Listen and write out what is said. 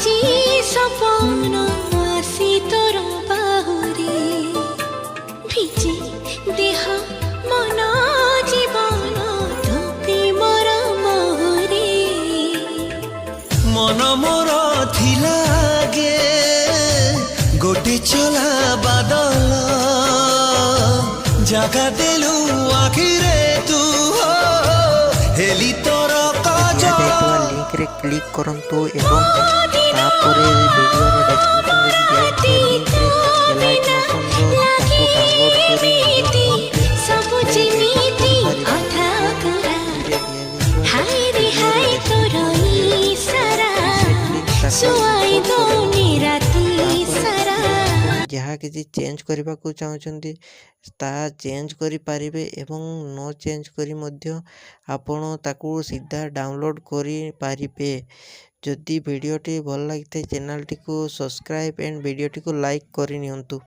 আজি সপন আসি তোর বাহুরে ভিজে দেহ মন জীবন তো প্রেমর মোহরে মন মোর থিলা গে গোটে চলা বাদল জাগা দেলু আখিরে তু হেলি তোর কাজল লিঙ্ক রে ক্লিক করন্তু এবং তাପରେ ভিডিଓର ଡେସ୍କ୍ରିପସନରେ ଦିଆଯାଇଥିବା ଲିଙ୍କରେ ଏଲାଇଟ୍ ମେସେଞ୍ଜର ତାକୁ ଡାଉନଲୋଡ୍ କରି ସବୁ ଯେମିତି ଅଧା କରା ହାୟ ରେ ହାୟ ତୋର ଇସାରା ଶୁଆଇ ଦଉନି ରାତି ସାରା ଯାହା କିଛି ଚେଞ୍ଜ କରିବାକୁ ଚାହୁଁଛନ୍ତି ତାହା ଚେଞ୍ଜ କରିପାରିବେ ଏବଂ ନ ଚେଞ୍ଜ କରି ମଧ୍ୟ ଆପଣ ତାକୁ ସିଧା ଡାଉନଲୋଡ୍ କରିପାରିବେ। ଯଦି ଭିଡ଼ିଓଟି ଭଲ ଲାଗିଥାଏ ଚ୍ୟାନେଲଟିକୁ ସବସ୍କ୍ରାଇବ୍ ଏଣ୍ଡ ଭିଡ଼ିଓଟିକୁ ଲାଇକ୍ କରିନିଅନ୍ତୁ।